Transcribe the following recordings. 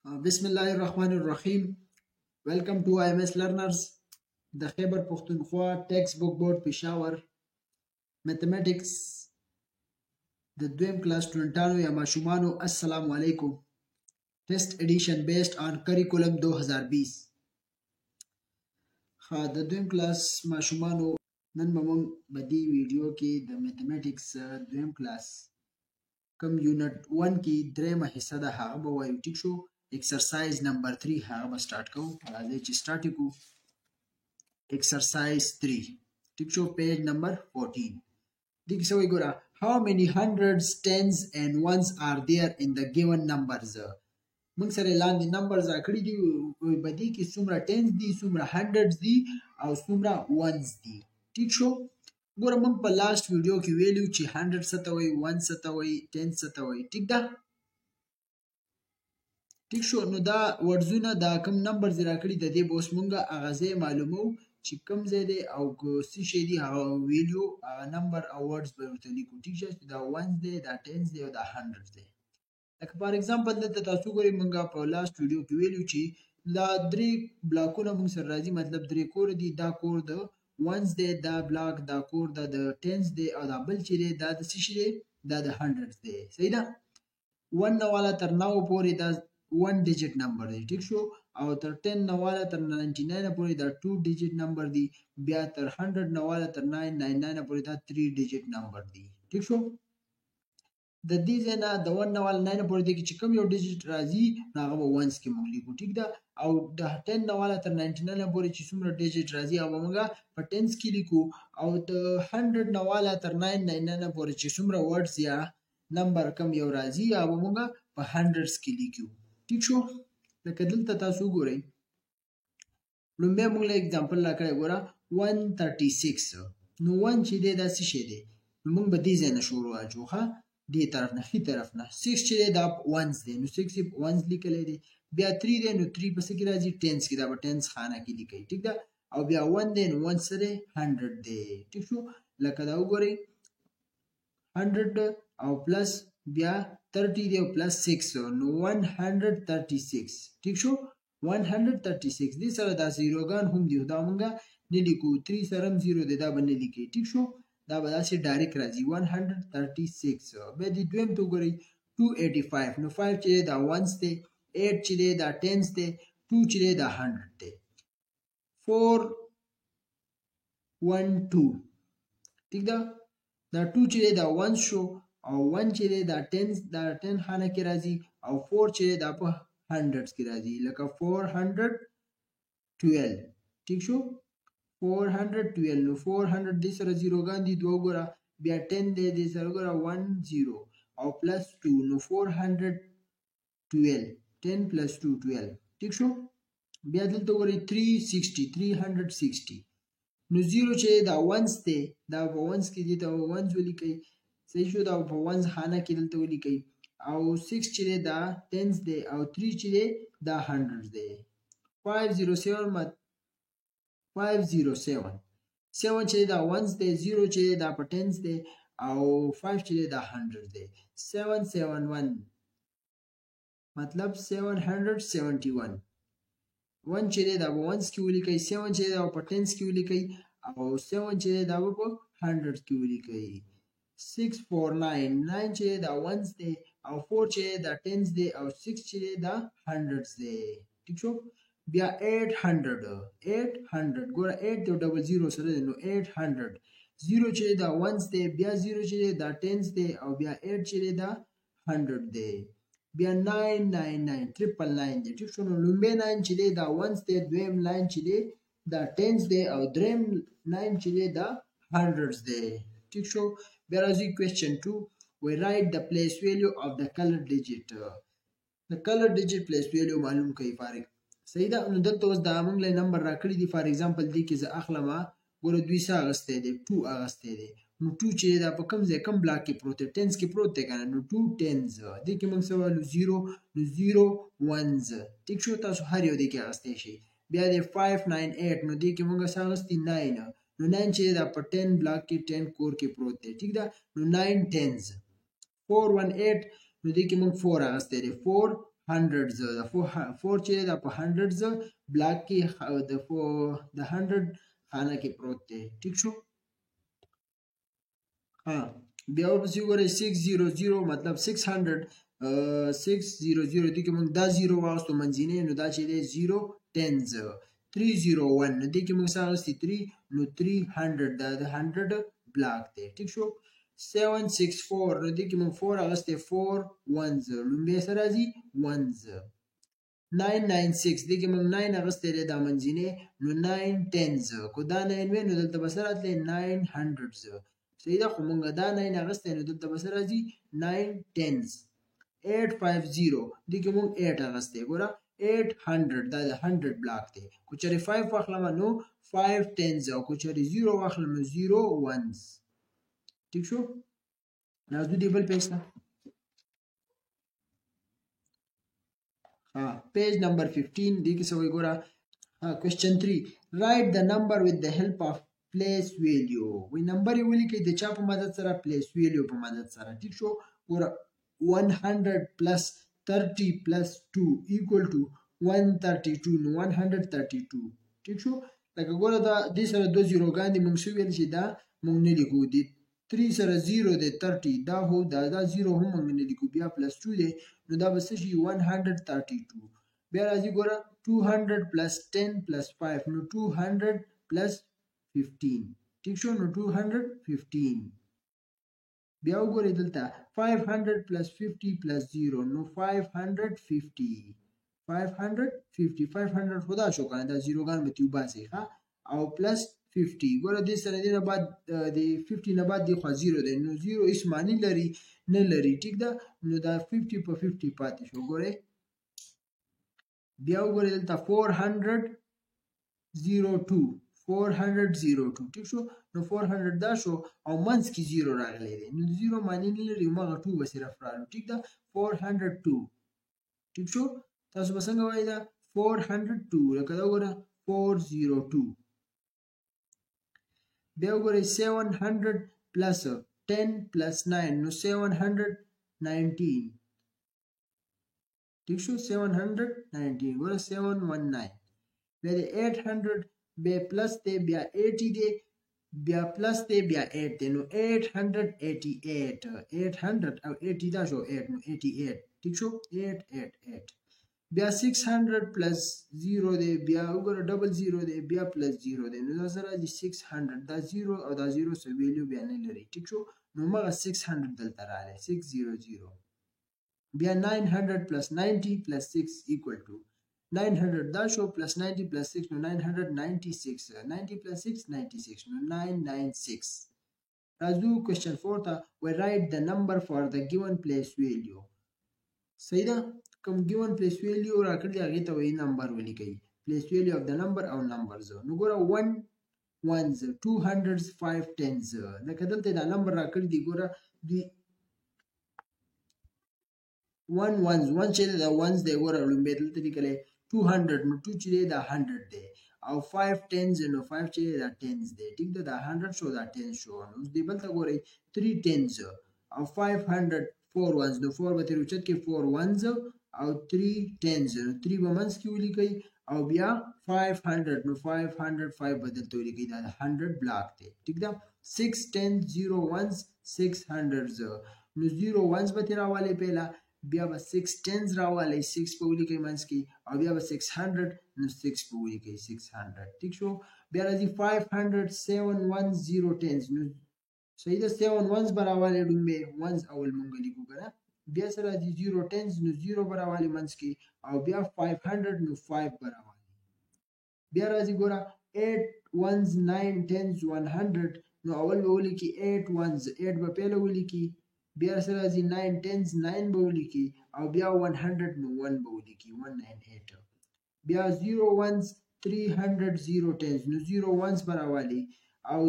Bismillah ar-Rahman ar-Rahim. Welcome to IMS Learners. The Khyber Pakhtunkhwa Textbook Board Peshawar Mathematics the دویم کلاس سټوډنټانو یا ماشومانو السلام علیکم. Test edition based on curriculum 2020. د دویم کلاس ماشومانو نن به موږ په دې ویډیو کې د میتھمیټکس دویم کلاس کم یونټ 1 کې دریمه حصہ ده هغه به وایو. ټیک شو. exercise number 3 هغه به سٹارټ کوو. راځئ چې سٹارټ وکړو. exercise 3 ټیک شو. پیج نمبر 14 دې کې څه وایي ګوره. how many hundreds tens and ones are there in the given numbers. موږ سره لاندې نمبرز راکړي دي په دې کې څومره ټنز دي څومره هنډرډز دي او څومره ونز دي. ټیک شو. ګوره موږ په لاست ویډیو کې ویلو چې هنډرډ څه ته وایي ون څه ته وایي ټن څه ته وایي. ټیک ده. ټیک شو. نو دا ورډزونه دا کوم نمبرز راکړي د دې به اوس موږ هغه ځای معلومو چې کوم ځای دی او څه شی دی هغه ویلیو هغه نمبر او ورډز به ورته لیکو. ټیک شو. دا ونز دی دا ټنز دی او دا هنډرډز دی. لکه فار ایگزامپل دلته تاسو ګورئ موږ په لاست ویډیو کې ویلو چې دا درې بلاکونه موږ سره راځي مطلب درې کور دي. دا کور د ونز دی دا بلاک دا کور د ټنز دی او دا بل چې دی دا د څه شي دی دا د هنډرډز دی. صحیح ده. ون نه والا تر 9 پورې دا 1 ډیجټ نمبر دی. ټیک شو. او تر 10 نه والا تر 99 پورې دا 2 ډیجټ نمبر دی. بیا تر 100 نه والا تر 999 پورې دا 3 ډیجټ نمبر دی. ټیک شو. د دې ځای نه د 1 نه والا 9 پورې دی چې کوم یو ډیجټ راځي هغه به ونز کې موږ لیکو. ټیک ده. او د 10 نه والا تر 99 پورې چې څومره ډیجټ راځي هغه موږ په ټنز کې لیکو. او د 100 نه والا تر 999 پورې چې څومره ورډز یا نمبر کم یو راځي هغه موږ په هنډرډز کې لیکو. ټیک شو. لکه دلته تاسو ګورئ لومبه موږ له اگزامپل راکړی ګوره 136. نو 1 چې دی دا څه شی دی نو موږ به دې ځای نه شروع اچو ښه دې طرف نه ښي طرف نه. 6 چې دی دا ونز دی نو 6 یې ونز لیکلی دی. بیا 3 دی نو 3 په څه کې راځي ټنز کې دا به ټنز خانه کې لیکئ. ټیک ده. او بیا 1 دی نو 1 څه دی 100 دی. ټیک شو. لکه دا وګورئ 100 او پلس بیا 30 دی او پلس 6 نو 136. ټیک شو. 136 دې سره دا زیروګان هم دی دا مونږ نه لیکو. 3 سره هم زیرو دی دا به نه لیکئ. ټیک شو. دا به داسې ډایرکټ راځي 136. بیا دې دویم ته وګورئ 285. نو 5 چې دی دا ونز دی 8 چې دی دا ټنز دی 2 چې دی دا 100 دی 412. ټیک ده. دا 2 چې دی دا ونز شو او 1 چې دی دا ټنز دا 10 خانه کې راځي او 4 چې دی دا په هنډرډز کې راځي لکه 412. ټیک شو. 412 نو 400 دې سره زیروګان دي دوه ګوره بیا 10 دی دې سره ګوره 10 او پلس 2 نو 412 10 پلس 2 12. ټیک شو. بیا دلته ګورئ 360 نو 0 چې دا ونز دی دا په ونز کې دی ته ونز ولیکئ. صحیح شو. دا په ونز خانه کې دلته ولیکئ. او 6 چې دی دا ټنز دی او 3 چې دی دا هنډرډز دی. 507 7 چې دا ونز دی 0 چې دا په ټنز دی او 5 چې دا هنډرډ دی. 771 مطلب 771. 1 چې دا په ونز کې ولیکئ 7 چې دا په ټنز کې ولیکئ او 7 چې دا په هنډرډ کې ولیکئ. 649 9 چې دا ونز دی او 4 چې دا ټنز دی او 6 چې دا هنډرډز دی. ټیک شو. بیا 800 ګوره 8 دی ډبل 0 سره دی نو 800. 0 چې دا ونز دی بیا 0 چې دا ټنز دی او بیا 8 چې دا 100 دی. بیا 999 999 دی. ټیک شو. نو لومبه 9 چې دی دا ونز دی دویم 9 چې دی دا ټنز دی او دریم 9 چې دی دا هنډرډز دی. ټیک شو. بیا راځي question 2. we write the place value of the color digit. the color digit place value معلوم کوي فارغ. صحیح ده. نو دلته اوس دا موږ له نمبر راکړي دي فار ایگزامپل دې کې زه اخلم ګوره 200 اغستی دی 2 اغستی دی نو 2 چې دا په کوم ځای کوم بلاک کې پروت دی ټنز کې پروت دی کنه نو 2 ټنز دې کې موږ څه وایو 0 نو 0 ونز. ټیک شو. تاسو هر یو دې کې اغستی شئ. بیا د 598 نو دې کې موږ څه اغستی 9 نو 9 چې دا په 10 بلاک کې 10 کور کې پروت دی. ټیک ده. نو 9 ټنز. 418 نو دې کې موږ 4 اغستی دی 4 hundreds د 4 چې دا په hundreds بلاک کې د 100 خانه کې پروت دی ټیک شو ها بیا ورپسې وګورئ 600 مطلب 600 600 دي کې موږ دا 0 واغستو منځینی نو دا چې دی 0 tens 301 نو دې کې موږ څه اخیستي 3 نو 300 دا د 100 بلاک دی ټیک شو 764 نو دې کې موږ 4 اخیستی 4 ones لومبی سره راځي ones 996 دې کې موږ 9 اخیستی دی دا منځینی نو 9 tens کو دا 9 وی نو دلته به څه راتلی 900 صحیح ده خو موږ دا 9 اخیستی نو دلته به څه راځي 9 tens 850 دې کې موږ 8 اخیستی ګوره 800 دا د 100 بلاک دی کو چېرې 5 واخلم نو 5 tens او کو چېرې 0 واخلم نو 0 ones ٹھیک شو راځو دی بل پیج ته پیج نمبر 15 دې کې څه وایي ګوره question 3 write the number with the help of place value وی نمبر یې ولیکئ د چا په مدد سره place value په مدد سره ټیک شو ګوره 100 plus 30 plus 2 equal to 132 نو 132 ټیک شو لکه ګوره دا دې سره دو زیروګان دي موږ څه ویل چې دا موږ نه لیکو دي 3 سره 0 دی 30 دا هو دا 0 هم موږ نه لیکو بیا پلس 2 دی نو دا به څه شي 132 بیا راځي ګوره 200 plus 10 plus 5 نو 200 plus 15 ټیک شو نو 215 بیا وګورئ دلته 500 plus 50 plus 0 نو 550 500 خدا شو کنه دا زیروګان به تیو باسي ها او پلس 50 ګوره دې سره دې نه بعد د 50 نه بعد دی خو 0 دی نو 0 هیڅ معنی لري نه لري ټیک ده نو دا 50 په 50 پاتې شو ګوره بیا وګورئ دلته 402 ټیک شو نو 400 دا شو او منځ کې 0 راغلی دی نو 0 معنی نه لري مغه 2 به صرف رالو ټیک ده 402 ټیک شو تاسو به څنګه وایي دا 402 لکه دا وګوره 402 بیا وګورئ 700 plus 10 plus 9 نو 719 ٹھیک شو 719 ګوره 719 بیا د 800 بیا پلس دی بیا 80 دی بیا پلس دی بیا 8 دی نو 888 800 او 80 دا شو 8 نو 88 ٹھیک شو 888 بیا 600 plus 0 دی بیا وګوره ډبل 0 دی بیا پلس 0 دی نو دا سره دی 600 دا 0 او دا 0 سو ویلیو بیا نه لري ټیک شو نو مغه 600 دلته راځي 600 بیا 900 plus 90 plus 6 equal to 900 دا شو plus 90 plus 6 نو 996 90 plus 6 96 نو 996 راځو question 4 ته we write the number for the given place value صحیح ده کوم given place value راکړي هغه ته وایي نمبر ولیکئ place value of the number او numbers نو ګوره 1 ones 200s 5 tens لکه دلته دا نمبر راکړي دی ګوره دی 1 ones 1 چې دا ones دی ګوره لومبه دلته لیکلې 200 نو 2 چې دا 100 دی او 5 tens نو 5 چې دا 10s دی ټیک ده دا 100 شو دا 10 شو نو دې بل ته ګورئ 3 tens او 500 4 ones نو 4 به تر اوچت کې 4 ones او 3 tens نو 3 به منځ کې ولیکئ او بیا 500 نو 505 بدل ته ولیکئ دا 100 بلاک دی ټیک ده 6 10 0 ones 600s نو 0 ones به تر راوالی پیلا بیا به 6 tens راوالی 6 په ولیکئ منځ کې او بیا به 600 نو 6 په ولیکئ 600 ټیک شو بیا راځي 500 7 1 0 tens نو صحیح ده 7 ones به راوالی ډومبې ones اول مونږ لیکو کنه بیا سره راځي 0 tens نو 0 به راوالی منځ کې او بیا 500 نو 5 به راوالی بیا راځي ګوره 8 ones 9 tens 100 نو اول به ولیکي 8 ones 8 به پیله ولیکي بیا سره راځي 9 tens 9 به ولیکي او بیا 100 نو 1 به ولیکي 198 بیا 0 ones 300 0 tens نو 0 ones به راوالی او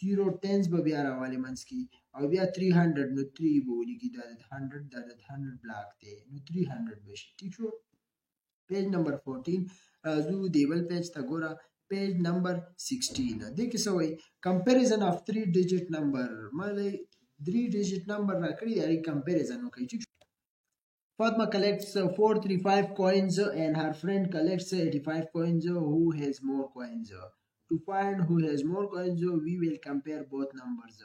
0 tens به بیا راوالی منځ کې او بیا 300 نو 3 به ولیکي دا د 100 دا د 100 بلاک دی نو 300 به شي ټیک شو پیج نمبر 14 راځو دیبل پیج ته ګوره پیج نمبر 16 دې کې څه وایي comparison of 3 digit number مله 3 digit number راکړي دی کمپیریزن وکړي Fatma collects 435 coins and her friend collects 85 coins. Who has more coins? To find who has more coins, we will compare both numbers.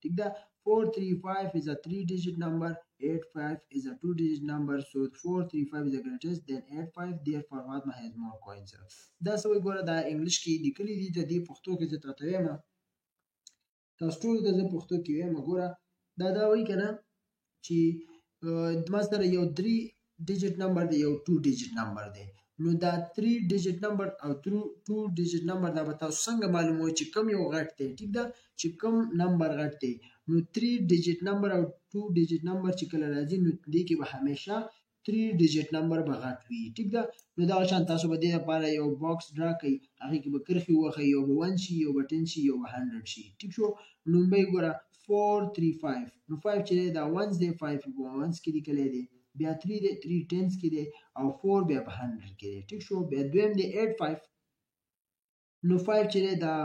ठीक है 435 is a 3-digit number, 85 is a 2-digit number, so 435 is the greatest, then 85, therefore Fatma has more coins. دا سوي ګوره دا انګلیش کې لیکلي دي د دې پښتو کې زه تاسو وایم تاسو ټول ته زه پښتو کې وایم ګوره دا وایي کنه چې ما سره یو 3-digit number دی یو 2-digit number دی نو دا 3-digit number او 2-digit number دا به تاسو څنګه معلوموي چې کوم یو غټ دی ټیک ده چې کوم نمبر غټ دی نو 3-digit number او 2-digit number چې کله راځي نو دې کې به همیشه 3-digit number به غټ وي ټیک ده نو دا شان تاسو به دې لپاره یو باکس ډرا کړئ هغه کې به کرښې ووهئ یو به 1 شي یو به 10 شي یو به 100 شي ټیک شو نو به ګوره 435 نو 5 چې دا 1 دی 5 په 1 کې لیکلی دی بیا 3 دی 3 10 کې دی او 4 بیا په 100 کې دی ټیک شو بیا دویم دی 85 نو 5 چې دا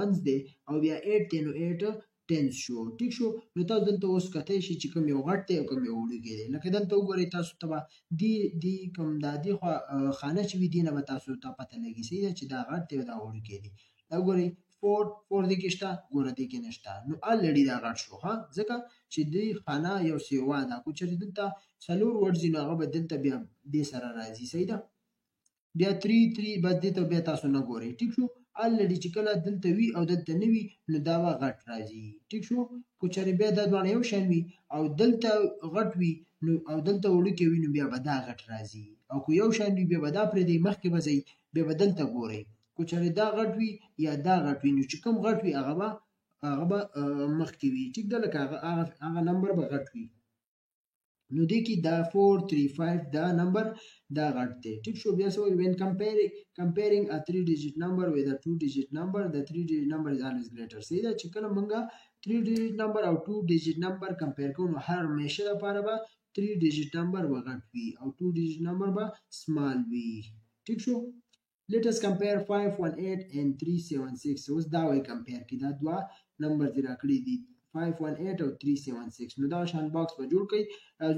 1 دی او بیا 8 دی نو 8 10 شو ټیک شو نو تاسو دلته اوس کتای شي چې کوم یو غټ دی او کوم یو وړوکی دی لکه دلته وګورئ تاسو ته دی کوم دا دی خانه چې وي دی نه به تاسو ته پته لګي صحیح ده چې دا غټ دی او دا وړوکی دی دا وګورئ 4 دی کې شته ګوره دی کې نشته نو الریډي دا غټ شو ها ځکه چې دی خانه یو سیوا ده کو چې دلته څلور ورځې نو هغه به دلته بیا دې سره راځي صحیح ده بیا 3 بس دې ته بیا تاسو نه ګورئ ټیک شو الریډي چې کله دلته وي او دلته نه وي نو دا به غټ راځي ټیک شو کو چېرې بیا دا دواړه یو شان وي او دلته غټ وي نو او دلته وړوکی وي نو بیا به دا غټ راځي او کو یو شان وي بیا به دا پرېږدئ مخکې به ځئ بیا به دلته ګورئ کو چېرې دا غټ وي یا دا غټ وي نو چې کوم غټ وي هغه به مخکې وي ټیک ده لکه هغه نمبر به غټ وي نو دې کې دا 435 دا نمبر دا غټ دی ټیک شو بیا څه وایي when comparing a 3-digit number with a 2-digit number the 3-digit number is always greater صحیح ده چې کله مونږه 3-digit number او 2-digit number کمپیر کوو نو هر همیشه لپاره به 3-digit number به غټ وي او 2-digit number به سمال وي ټیک شو let us compare 518 and 376 اوس دا وایي کمپیر کې دا دوه نمبر دې راکړي دي 518 او 376 نو دا شان باکس به جوړ کړئ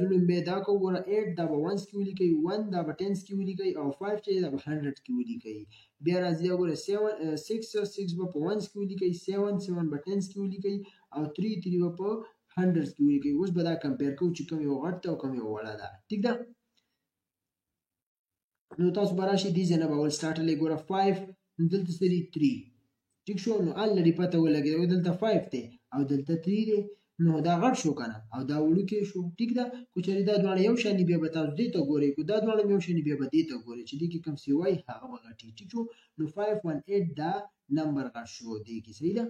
زلون به دا کو ګوره 8 دا به 1 کې ولیکئ 1 دا به 10 کې ولیکئ او 5 چې دا به 100 کې ولیکئ بیا راځي ګوره 6 به په 1 کې ولیکئ 7 به 10 کې ولیکئ او 3 به په 100 کې ولیکئ اوس به دا کمپیر کوو چې کوم یو غټ او کوم یو وړه ده ټیک ده نو تاسو به راشئ دې ځای نه به ول سټارټلی ګوره 5 دلته څه دي 3 ټیک شو نو الریډي پته ولګېده دلته 5 دی او دلته 3 دی نو دا غټ شو کنه او دا وړوکی شو ټیک ده کو چېرې دا دواړه یو شان بیا به تاسو دې ته ګورئ کو دا دواړه یو شان بیا به دې ته ګورئ چې دې کې کوم څه وایي هغه به غټي ټیک شو نو 518 دا نمبر غټ شو دې کې صحیح ده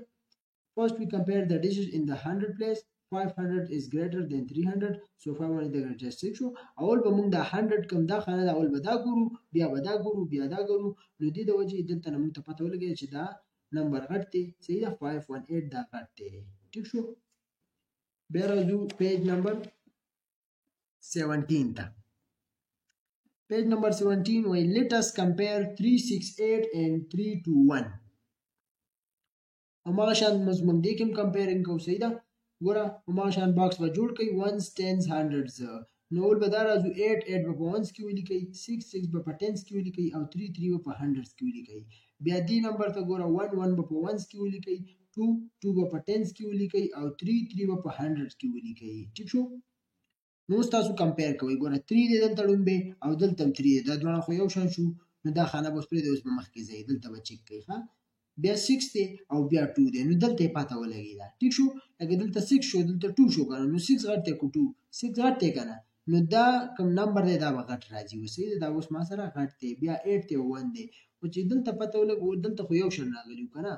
first we compare the digits in the 100 place 500 is greater than 300 so 500 is the greatest ټیک شو اول به موږ دا 100 کوم دا خانه دا اول به دا ګورو بیا به دا ګورو بیا دا ګورو نو دې د وجې دلته نه موږ ته پته ولګېده چې دا نمبر غټ دی صحیح ده 518 دا غټ دی ټیک شو بیا راځو پیج نمبر 17 ته پیج نمبر 17 وایي let us compare 368 and 321 هماغه شان موږ دې کې هم کمپیرینګ کوو صحیح ده ګوره هماغه شان باکس به جوړ کړئ 1s 10s 100s نو اول به دا راځو 8 به په 1s کې ولیکئ 6 به په 10s کې ولیکئ او 3 به په 100s کې ولیکئ بیا دې نمبر ته ګوره 1 به په 1s کې ولیکئ 2 به په 10s کې ولیکئ او 3 به په 100s کې ولیکئ ټیک شو نو تاسو کمپیر کوئ ګوره 3 دی دلته ړومبې او دلته 3 دی دا دواړه خو یو شان شو نو دا خانه به اوس پرېږدئ اوس به مخکې ځئ دلته به چک کوئ ښه بیا 6 دی او بیا 2 دی نو دلته یې پته ولګېده ټیک شو لکه دلته 6 شو دلته 2 شو کنه نو 6 غټ دی کو 2 6 غټ دی کنه نو دا کوم نمبر دی دا به غټ راځي اوس دا اوس ما سره غټ دی بیا 8 دی 1 دی خو چې دلته پته ولګو دلته خو یو شان راغلی کنه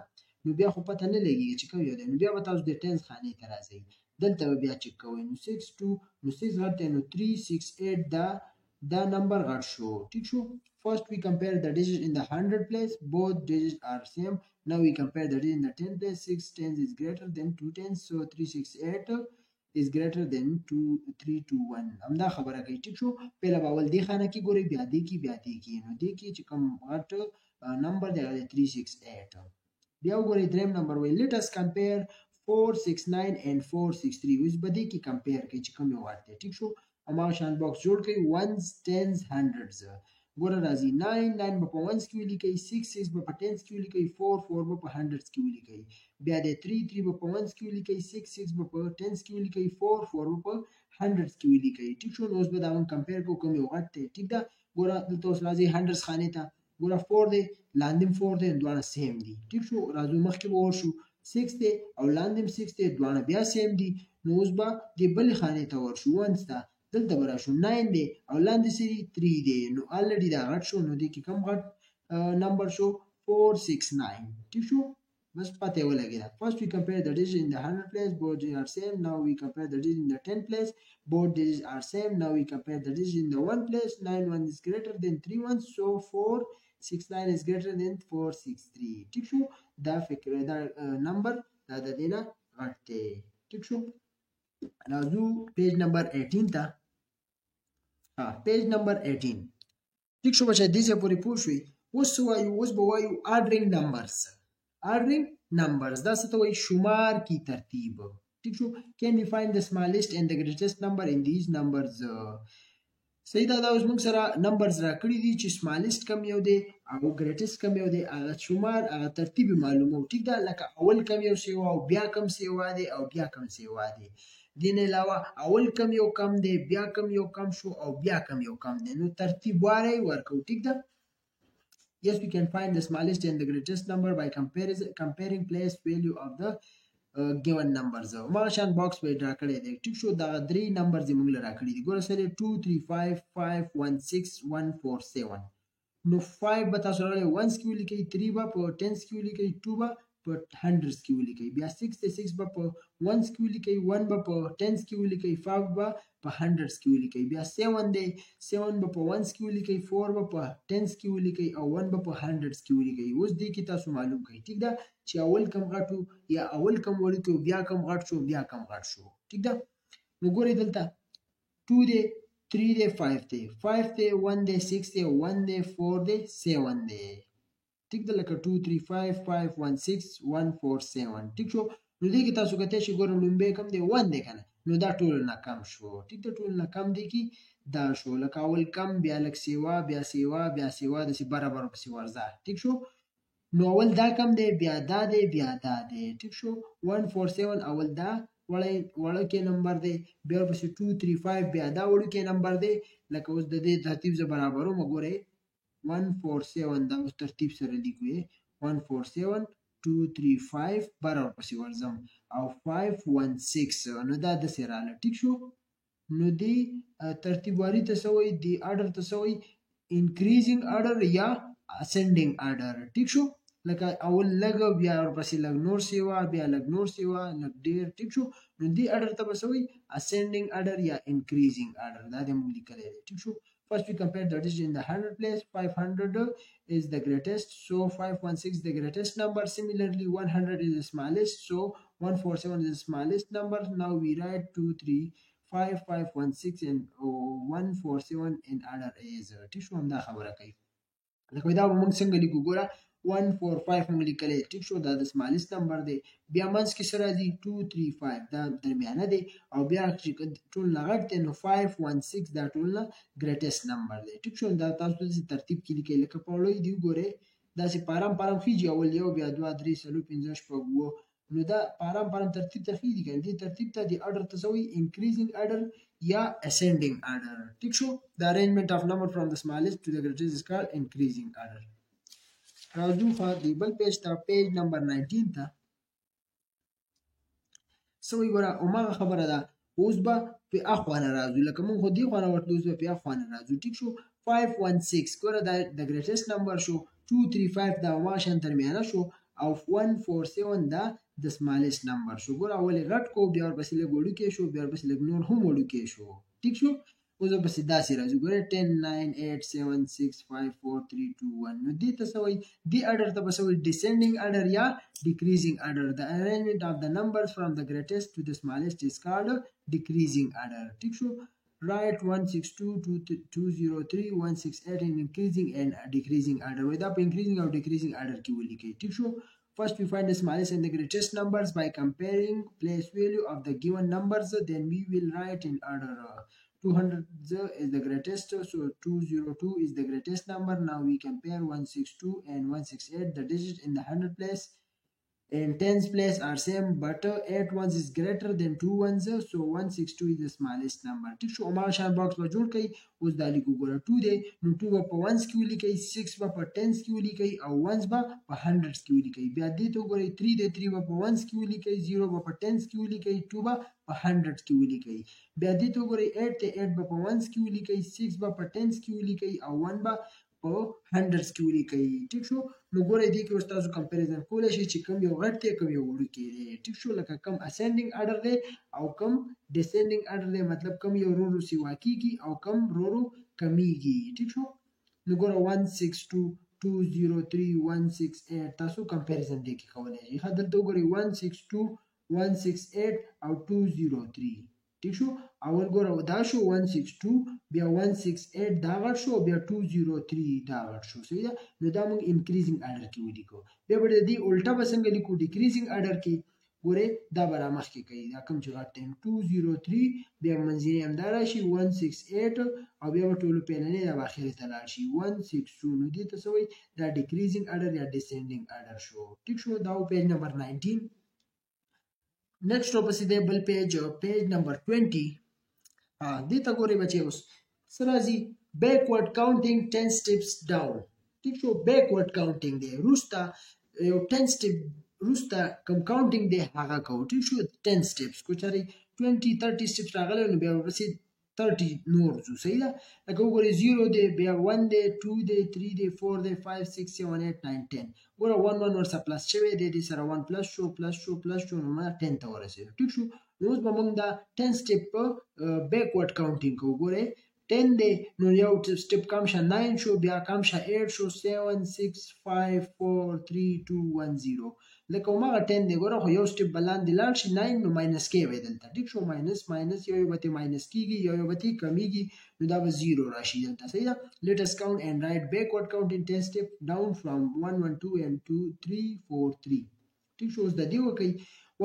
نو بیا خو پته نه لګېږي چې کوم یو دی نو بیا به تاسو د 10 خانې ته راځئ دلته به بیا چک کوئ نو 6 2 نو 6 غټ دی نو 368 دا نمبر غټ شو ټیک شو first we compare the digits in the 100 place both digits are same now we compare the digits in the 10 place 6 10s is greater than 2 10s so 368 is greater than 321 همدا خبره کوي ټیک شو پهله به اول دې خانه کې ګورئ بیا دې کې بیا دې کې نو دې کې چې کوم غټ نمبر دی هغه 368 بیا وګورئ دریم نمبر وایي let us compare 469 and 463 اوس به دې کې کمپیر کوي چې کوم یو غټ دی ټیک شو هماغه شان باکس جوړ کړئ ones tens hundreds ګوره راځي 9 به په ones کې ولیکئ 6 به په tens کې ولیکئ 4 به په hundreds کې ولیکئ بیا د 3 به په ones کې ولیکئ 6 به په tens کې ولیکئ 4 به په hundreds کې ولیکئ ټیک شو نو اوس به دا مونږ کمپیر کوو کوم یو غټ دی ټیک ده ګوره دلته اوس راځي hundreds خانې ته ګوره 4 دی لاندې 4 دی دواړه سیم دي ټیک شو راځو مخکې به ورشو 6 دی او لاندې 6 دی دواړه بیا سیم دي نو اوس به د بلې خانې ته ورشو ones ته دلته به راشو 9 دی او لاندې سری 3 دی نو الریډي دا غټ شو نو دې کې کم غټ نمبر شو 469 ټیک شو بس پته ولګیدا first we compare the digits in the 100 place both digits are same now we compare the digits in the 10 place both digits are same now we compare the digits in the 1 place 9 is greater than 3 1 so 469 is greater than 463 ټیک شو دا فکر دا نمبر دا د دینه غټ دی ټیک شو راځو پیج نمبر 18 ته پیج نمبر 18 ټیک شو بچا دې څه پوری پوښوي اوس به وایو آرډرینګ نمبرز آرډرینګ نمبرز دا څه ته وایي شمار کی ترتیب ټیک شو can we find the smallest and the greatest number in these numbers صحیح دا اوس موږ سره نمبرز را کړی دي چې smallest کم یو دی او greatest کم یو دی هغه شمار هغه ترتیب معلومو ټیک ده لکه اول کم یو سیوا او بیا کم سیوا دی او بیا کم سیوا دی دین علاوه اول کم یو کم دی بیا کم یو کم شو او بیا کم یو کم دی نو ترتیب واره ورکو ټیک ده yes we can find the smallest and the greatest number by comparing place value of the given numbers ما شان باکس په ډرا کړی دی ټیک شو دا درې نمبرز موږ لرا کړی دي ګوره سره 2 3 5 5 1 6 1 4 7 نو 5 به تاسو راغلی 1 کې ولیکئ 3 به په 10 کې ولیکئ 2 به په 100 کې ولیکئ بیا 6 به په 1 کې ولیکئ 1 به په 10 کې ولیکئ 5 به په 100 کې ولیکئ بیا 7 دی 7 به په 1 کې ولیکئ 4 به په 10 کې ولیکئ او 1 به په 100 کې ولیکئ اوس دې کې تاسو معلوم کړئ ټیک ده چې اول کم غټو یا اول کم ولیکو بیا کم غټ شو بیا کم غټ شو ټیک ده نو ګورئ دلته 2 دی 3 دی 5 دی 5 دی 1 دی 6 دی 1 دی 4 دی 7 دی ټیک ده لکه 2 3 5 5 1 6 1 4 7 ټیک شو نو دې کې تاسو کته چې ګورم لومبه کم دی 1 دی کنه نو دا ټول نه کم شو ټیک ده ټول نه کم دی کی دا شو لکه اول کم بیا لک سیوا بیا سیوا بیا سیوا د سی برابر په سی ورځه ټیک شو نو اول دا کم دی بیا دا دی بیا دا دی ټیک شو 147 اول دا وړکې نمبر دی بیا پسې 2 3 5 بیا دا وړکې نمبر دی لکه اوس د دې ترتیب زه برابرو مګورئ 147 دا اوس ترتیب سره لیکو 147 2 3 5 برابر پسې ورځم او 516 نو دا د سراله ټیک شو نو دی ترتیب واری ته سوی دی آرډر ته سوی انکریزینګ آرډر یا ascending آرډر ټیک شو لکه اول لګ بیا ورپسې لګ نور سیوا بیا لګ نور سیوا لګ ډیر ټیک شو نو دی آرډر ته بسوي ascending آرډر یا increasing آرډر دا د موږ لیکلای دی ټیک شو first we compare the digit in the 100 place 500 is the greatest so 516 is the greatest number similarly 100 is the smallest so 147 is the smallest number now we write 2 3 5 516 and 147 in order is ټیک شو همدا خبره کوي لکه دا موږ څنګه لیکو ګوره 145 موږ لیکلی ټیک شو دا د سمالست نمبر دی بیا منځ کې سره دی 235 دا درمیانه دی او بیا چې ټول نه غټ دی نو 516 دا ټول نه ګریټیسټ نمبر دی ټیک شو دا تاسو د ترتیب کې لیکئ لکه په لوی دی ګوره دا چې پارام خيږي اول یو بیا 2 3 4 5 6 نو دا پارام ترتیب ته خيږي کنه دې ترتیب ته دی آرډر ته سوی انکریزینګ آرډر یا ascending order ٹھیک شو the arrangement of number from the smallest to the greatest is called increasing order راځو خو دی بل پیج ته پیج نمبر 19 ته سوی ګره اومه خبره ده اوس به په اخوانه راځو لکه مونږ خو دی خوانه ورته اوس به په اخوانه راځو ټیک شو 516 ګره دا the greatest number شو 235 دا واشن درمیانه شو او 147 دا د smallest number شو ګور اول غټ کو بیا ورپسې لګ وړو کې شو بیا ورپسې لګ نور هم وړو کې شو ټیک شو اوس په سیدا سي راځو ګور 10 9 8 7 6 5 4 3 2 1 نو دې ته سوي دی order ته بسوي descending order یا decreasing order the arrangement of the numbers from the greatest to the smallest is called decreasing order ټیک شو write 162 203 168 in increasing and decreasing order وای دا په increasing او decreasing order کې ولیکئ ټیک شو First, we find the smallest and the greatest numbers by comparing place value of the given numbers. Then we will write in order 200 is the greatest, so 202 is the greatest number. Now we compare 162 and 168, the digit in the hundred place and tens place are same, but 8 ones is greater than 2 ones, so 162 is the smallest number. ټیک شو عمر شان باکس به جوړ کړئ. اوس دا لیکو ګوره 2 دی نو 2 به په 1s کې ولیکئ، 6 به په 10s کې ولیکئ او 1s به په 100s کې ولیکئ. بیا دې ته وګورئ 3 دی 3 به په 1s کې ولیکئ، 0 به په 10s کې ولیکئ، 2 به په 100s کې ولیکئ. بیا دې ته وګورئ 8 دی 8 به په 1s کې ولیکئ، 6 به په 10s کې ولیکئ او 1 به په 100s کې ولیکئ. ټیک شو نو ګورئ دې کې اوس تاسو کمپیریزن کولی شئ چې کوم یو غټ دی کوم یو وړوکی دی. ټیک شو لکه کوم اسینډینګ اډر دی او کوم ډیسینډینګ اډر دی، مطلب کوم یو ورو ورو سیوا کیږي او کوم ورو ورو کمیږي. ټیک شو نو ګوره 162 203 168 تاسو کمپیریزن دې کې کولی شئ. ښه دلته وګورئ 162 168 او 203. ٹھیک شو اول ګوره دا شو 162 بیا 168 دا غټ شو بیا 203 دا غټ شو. صحیح ده. نو دا موږ انکریزینګ اډر کې ولیکو. بیا به د دې الټا به څنګه لیکو ډیکریزینګ اډر کې. ګوره دا به را مخکې کوي دا کوم چې غټ دی 203 بیا منځنی همدا راشي 168 او بیا به ټولو پیلنی دا به اخرې ته لاړ شي 162. نو دې ته څه وایي دا ډیکریزینګ اډر یا ډیسینډینګ اډر شو. ټیک شو دا پیج نمبر 19. نیکسٹ ورپسې دی بل پیج نمبر 20. دې ته ګورئ بچي اوس څه راځي بیکورډ کاونټینګ 10 steps down. ټیک شو بیکورډ کاونټینګ دی وروسته یو 10 step وروسته کوم کاونټینګ دی هغه کوو. ټیک شو 10 steps کو چاري 20-30 steps راغلی نو بیا ورپسې 30 نور ځو. صحیح ده. لکه وګورئ 0 دی بیا 1 دی 2 دی 3 دی 4 دی 5 6 7 8 9 10. ګوره 1 1 ورسره پلس شوی دی دې سره 1 پلس شو نو ما 10 ته ورسېدو. ټیک شو نو اوس به موږ دا 10 step بیکورډ کاونټینګ کوو. ګوره 10 دی نو یو سټپ کم شه 9 شو بیا کم شه 8 شو 7 6 5 4 3 2 1 0. لکه هماغه 10 دی ګوره خو یو سټپ به لاندې لاړ شي 9 نو ماینس کې وی دلته. ټیک شو ماینس یو به ترې ماینس کېږي یو به ترې کمیږي نو دا به 0 راشي دلته. صحیح ده. let us count and write backward count in 10 step down from 1 1 2 and 2 3 4 3. ټیک شو اوس د دې وکئ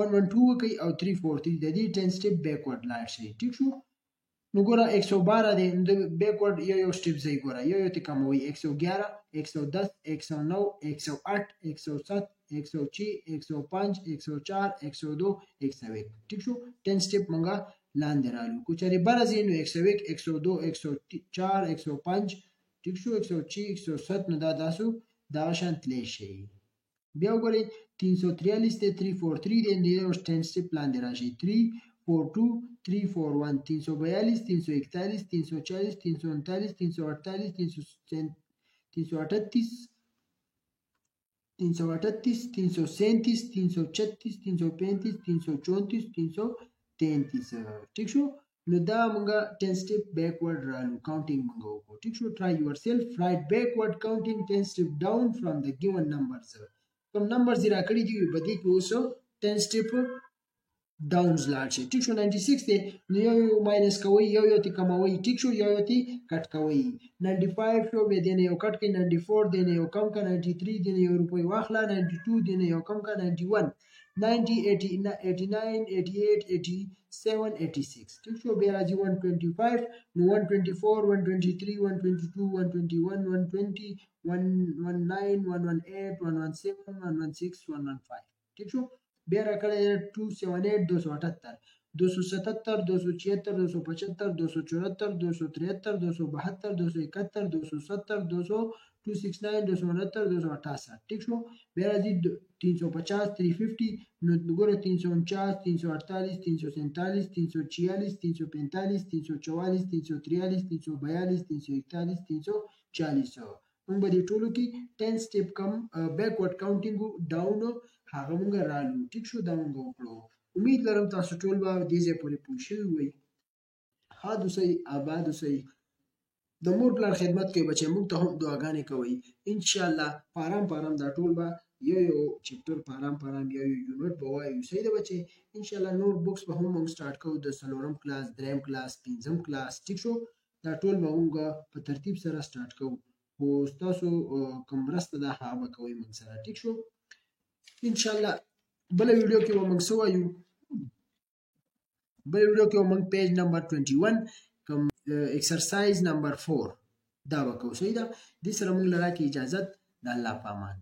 1 1 2 وکئ او 3 4 3 د دې 10 step backward لاړ شي. ټیک شو نو ګوره 112 دی د بیکورډ یو سټپ ځای ګوره یو ته کموي 111 110 109 108 107 106 105 104 102 101. ټیک شو 10 سټپ مونږه لاندې رالو کو چاري برازي نو 101 102 104 105. ټیک شو 106 107 نو دا تاسو دا شان تلی شي. بیا وګورئ 343 ته 343 دی نو 10 سټپ لاندې راشي 342 341 342 341 340 339 348 338 337 336 335 334 333. ټیک شو نو دا مونږه 10 step backward رالو counting مونږه وکړو. ټیک شو try yourself write backward counting 10 step down from the given numbers. کوم نمبرز راکړي دي په دې کې اوس 10 step ډاونز لاړ شي. ټیک شو 96 دی نو یو ماینس کوئ یو ته کموئ. ټیک شو یو ته کټ کوئ 95 شو بیا دې نه یو کټ کوئ 94 دې نه یو کم کا 93 دې نه یو روپۍ واخلا 92 دې نه یو کم کا 91 90 89 88 87 86. ټیک شو بیا راځي 125 نو 124 123 122 121 120 119 118 117 116 115. ټیک شو بیا راکړی 278 278 277 276 275 274 273 272 271 270 269 269 268. ٹھیک شو بیا راځي 350 350 نو ګوره 349 348 347 346 345 344 343 342 341 340. موږ به دې ټولو کې 10 سټپ کم بیکورډ کاونټینګ ډاون هغه موږ رالو. ټیک شو دا موږ وکړو. امید لرم تاسو ټول به دې ځای پورې پوه شوي وئ. ښاد اوسئ اباد اوسئ. د مور پلار خدمت کوي بچی موږ ته هم دعاګانې کوئ. انشاءالله په ارام په ارام دا ټول به یو چپټر په ارام په ارام یو یونټ به وایو. صحیح ده بچی. انشاءالله نور بکس به هم موږ سټارټ کوو د 4م کلاس 3م کلاس 5م کلاس. ټیک شو دا ټول به موږ په ترتیب سره سټارټ کوو خو ستاسو کوم مرسته ده هغه به کوئ موږ سره. ټیک شو انشاءالله بله ویډیو کې به موږ څه وایو بله ویډیو کې به موږ پیج نمبر 21 کوم exercise number 4 دا وکړو. صحیح ده. دې سره موږ له راکړي اجازت. د الله په امان.